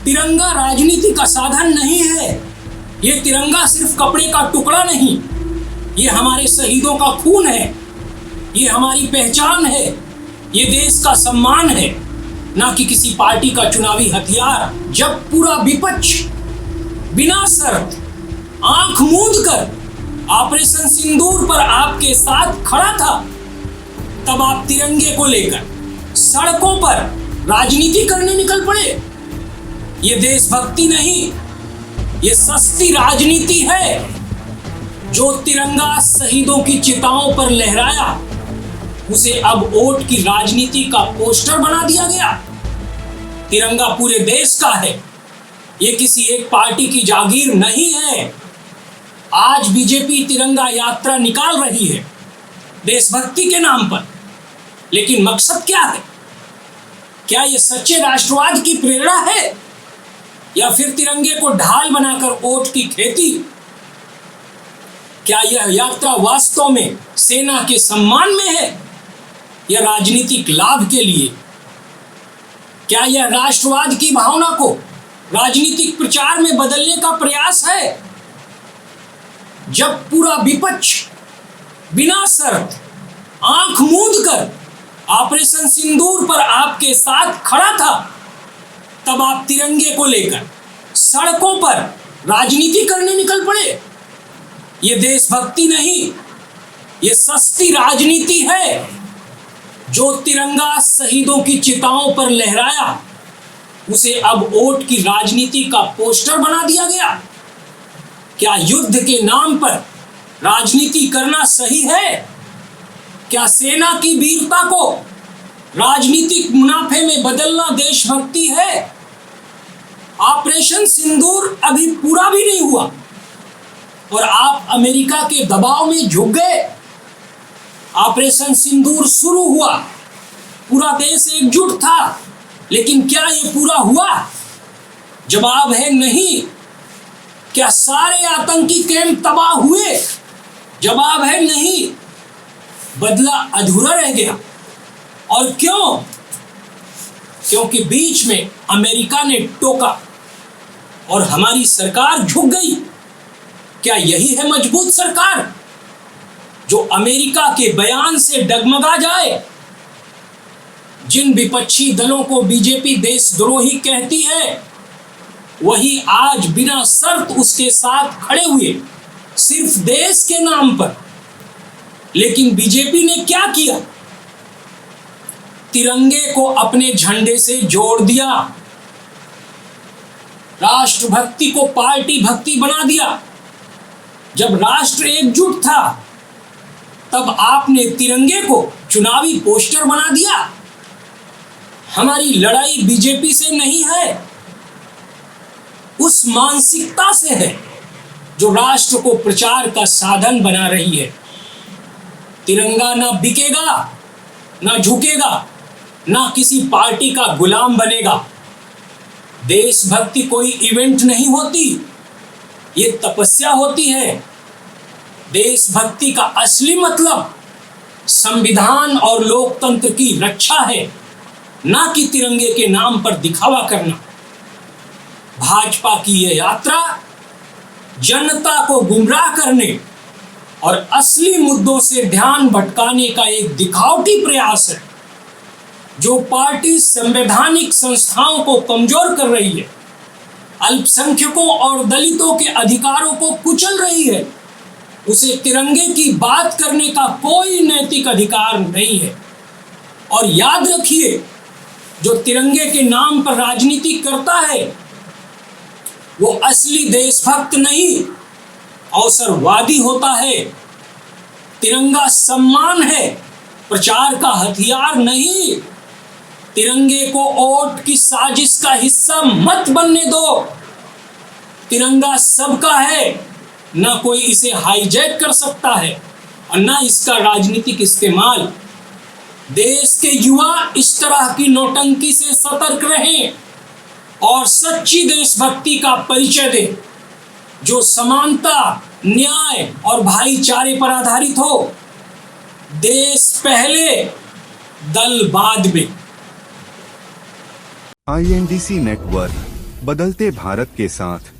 तिरंगा राजनीति का साधन नहीं है। ये तिरंगा सिर्फ कपड़े का टुकड़ा नहीं, ये हमारे शहीदों का खून है, ये हमारी पहचान है, ये देश का सम्मान है, ना कि किसी पार्टी का चुनावी हथियार। जब पूरा विपक्ष बिना शर्त आंख मूंद कर ऑपरेशन सिंदूर पर आपके साथ खड़ा था, तब आप तिरंगे को लेकर सड़कों पर राजनीति करने निकल पड़े। ये देशभक्ति नहीं, ये सस्ती राजनीति है। जो तिरंगा शहीदों की चिताओं पर लहराया, उसे अब वोट की राजनीति का पोस्टर बना दिया गया। तिरंगा पूरे देश का है, ये किसी एक पार्टी की जागीर नहीं है। आज बीजेपी तिरंगा यात्रा निकाल रही है देशभक्ति के नाम पर, लेकिन मकसद क्या है? क्या ये सच्चे राष्ट्रवाद की प्रेरणा है, या फिर तिरंगे को ढाल बनाकर वोट की खेती? क्या यह यात्रा वास्तव में सेना के सम्मान में है, या राजनीतिक लाभ के लिए? क्या यह राष्ट्रवाद की भावना को राजनीतिक प्रचार में बदलने का प्रयास है? जब पूरा विपक्ष बिना शर्त आंख मूंद कर ऑपरेशन सिंदूर पर आपके साथ खड़ा था, तब आप तिरंगे को लेकर सड़कों पर राजनीति करने निकल पड़े। ये देशभक्ति नहीं, ये सस्ती राजनीति है। जो तिरंगा शहीदों की चिताओं पर लहराया, उसे अब वोट की राजनीति का पोस्टर बना दिया गया। क्या युद्ध के नाम पर राजनीति करना सही है? क्या सेना की वीरता को राजनीतिक मुनाफे में बदलना देशभक्ति है? ऑपरेशन सिंदूर अभी पूरा भी नहीं हुआ और आप अमेरिका के दबाव में झुक गए। ऑपरेशन सिंदूर शुरू हुआ, पूरा देश एकजुट था, लेकिन क्या ये पूरा हुआ? जवाब है नहीं। क्या सारे आतंकी कैंप तबाह हुए? जवाब है नहीं। बदला अधूरा रह गया। और क्यों? क्योंकि बीच में अमेरिका ने टोका और हमारी सरकार झुक गई। क्या यही है मजबूत सरकार, जो अमेरिका के बयान से डगमगा जाए? जिन विपक्षी दलों को बीजेपी देशद्रोही कहती है, वही आज बिना शर्त उसके साथ खड़े हुए, सिर्फ देश के नाम पर। लेकिन बीजेपी ने क्या किया? तिरंगे को अपने झंडे से जोड़ दिया, राष्ट्रभक्ति को पार्टी भक्ति बना दिया। जब राष्ट्र एकजुट था, तब आपने तिरंगे को चुनावी पोस्टर बना दिया। हमारी लड़ाई बीजेपी से नहीं है, उस मानसिकता से है जो राष्ट्र को प्रचार का साधन बना रही है। तिरंगा ना बिकेगा, ना झुकेगा, ना किसी पार्टी का गुलाम बनेगा। देशभक्ति कोई इवेंट नहीं होती, ये तपस्या होती है। देशभक्ति का असली मतलब संविधान और लोकतंत्र की रक्षा है, ना कि तिरंगे के नाम पर दिखावा करना। भाजपा की यह यात्रा जनता को गुमराह करने और असली मुद्दों से ध्यान भटकाने का एक दिखावटी प्रयास है, जो पार्टी संवैधानिक संस्थाओं को कमजोर कर रही है, अल्पसंख्यकों और दलितों के अधिकारों को कुचल रही है। उसे तिरंगे की बात करने का कोई नैतिक अधिकार नहीं है। और याद रखिए, जो तिरंगे के नाम पर राजनीति करता है, वो असली देशभक्त नहीं, अवसरवादी होता है। तिरंगा सम्मान है, प्रचार का हथियार नहीं। तिरंगे को वोट की साजिश का हिस्सा मत बनने दो। तिरंगा सबका है, ना कोई इसे हाईजैक कर सकता है और ना इसका राजनीतिक इस्तेमाल। देश के युवा इस तरह की नौटंकी से सतर्क रहें और सच्ची देशभक्ति का परिचय दें, जो समानता, न्याय और भाईचारे पर आधारित हो। देश पहले, दल बाद में। INDC नेटवर्क बदलते भारत के साथ